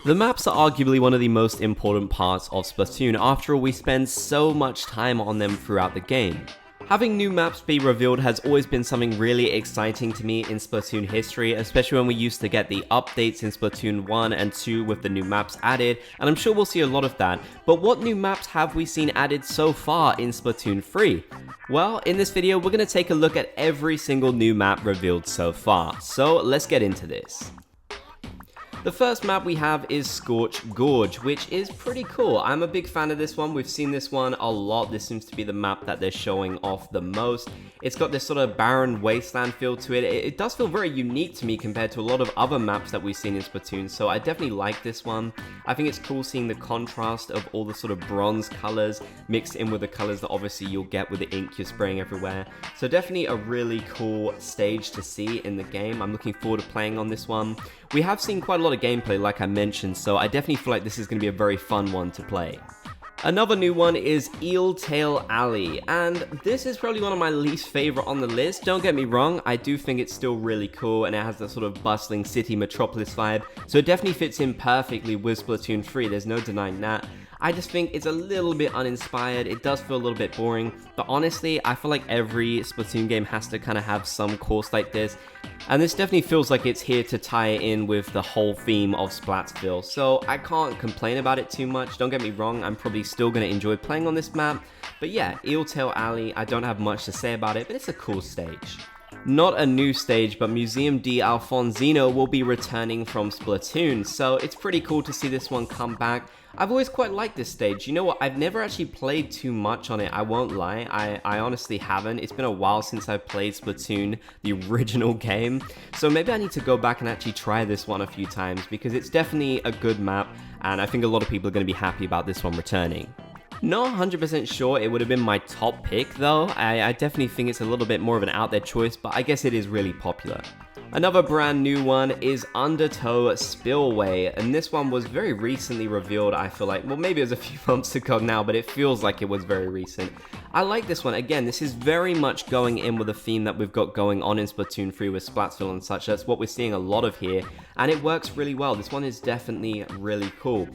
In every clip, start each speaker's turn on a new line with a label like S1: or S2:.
S1: The maps are arguably one of the most important parts of Splatoon. After all, we spend so much time on them throughout the game. Having new maps be revealed has always been something really exciting to me in Splatoon history, especially when we used to get the updates in Splatoon 1 and 2 with the new maps added, and I'm sure we'll see a lot of that. But what new maps have we seen added so far in Splatoon 3? Well, in this video, we're going to take a look at every single new map revealed so far, so let's get into this. The first map we have is Scorch Gorge, which is pretty cool. I'm a big fan of this one. We've seen this one a lot. This seems to be the map that they're showing off the most. It's got this sort of barren wasteland feel to it. It does feel very unique to me compared to a lot of other maps that we've seen in Splatoon, so I definitely like this one. I think it's cool seeing the contrast of all the sort of bronze colors mixed in with the colors that obviously you'll get with the ink you're spraying everywhere. So definitely a really cool stage to see in the game. I'm looking forward to playing on this one. We have seen quite a lot of gameplay, like I mentioned, so I definitely feel like this is going to be a very fun one to play. Another new one is Eel Tale Alley, and this is probably one of my least favorite on the list. Don't get me wrong, I do think it's still really cool, and it has that sort of bustling city metropolis vibe, so it definitely fits in perfectly with Splatoon 3, there's no denying that. I just think it's a little bit uninspired, it does feel a little bit boring, but honestly, I feel like every Splatoon game has to kind of have some course like this, and this definitely feels like it's here to tie in with the whole theme of Splatsville, so I can't complain about it too much. Don't get me wrong, I'm probably still going to enjoy playing on this map, but yeah, Eel Tale Alley, I don't have much to say about it, but it's a cool stage. Not a new stage, but Museum D Alfonsino will be returning from Splatoon, so it's pretty cool to see this one come back. I've always quite liked this stage. You know what, I've never actually played too much on it, I won't lie, I honestly haven't. It's been a while since I've played Splatoon, the original game, so maybe I need to go back and actually try this one a few times, because it's definitely a good map, and I think a lot of people are going to be happy about this one returning. Not 100% sure it would have been my top pick though, I definitely think it's a little bit more of an out there choice, but I guess it is really popular. Another brand new one is Undertow Spillway, and this one was very recently revealed, I feel like. Well, maybe it was a few months ago now, but it feels like it was very recent. I like this one. Again, this is very much going in with a theme that we've got going on in Splatoon 3 with Splatsville and such. That's what we're seeing a lot of here, and it works really well. This one is definitely really cool.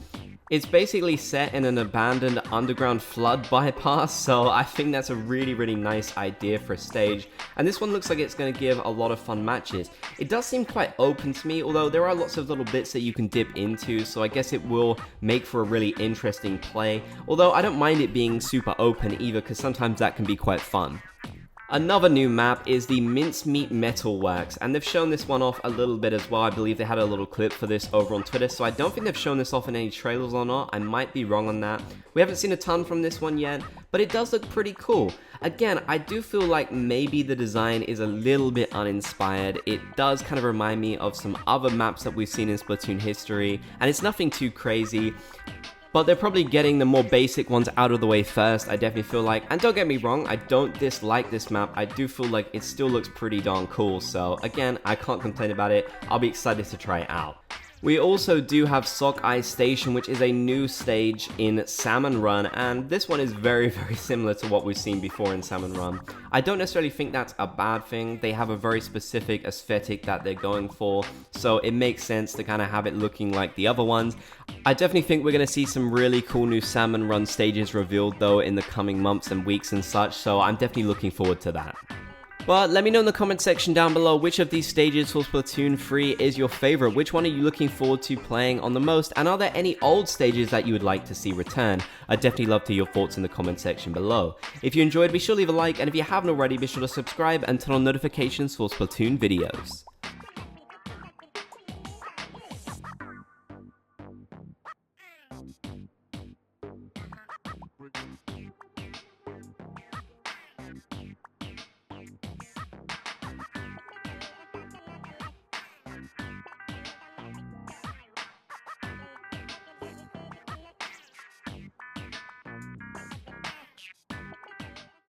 S1: It's basically set in an abandoned underground flood bypass, so I think that's a really nice idea for a stage, and this one looks like it's going to give a lot of fun matches. It does seem quite open to me, although there are lots of little bits that you can dip into, so I guess it will make for a really interesting play, although I don't mind it being super open either, because sometimes that can be quite fun. Another new map is the Mincemeat Metalworks, and they've shown this one off a little bit as well. I believe they had a little clip for this over on Twitter, so I don't think they've shown this off in any trailers or not. I might be wrong on that. We haven't seen a ton from this one yet, but it does look pretty cool. Again, I do feel like maybe the design is a little bit uninspired. It does kind of remind me of some other maps that we've seen in Splatoon history, and it's nothing too crazy. But they're probably getting the more basic ones out of the way first, I definitely feel like. And don't get me wrong, I don't dislike this map. I do feel like it still looks pretty darn cool. So again, I can't complain about it. I'll be excited to try it out. We also do have Sockeye Station, which is a new stage in Salmon Run, and this one is very similar to what we've seen before in Salmon Run. I don't necessarily think that's a bad thing. They have a very specific aesthetic that they're going for, so it makes sense to kind of have it looking like the other ones. I definitely think we're going to see some really cool new Salmon Run stages revealed though in the coming months and weeks and such, so I'm definitely looking forward to that. But let me know in the comment section down below which of these stages for Splatoon 3 is your favorite, which one are you looking forward to playing on the most, and are there any old stages that you would like to see return? I'd definitely love to hear your thoughts in the comment section below. If you enjoyed, be sure to leave a like, and if you haven't already, be sure to subscribe and turn on notifications for Splatoon videos.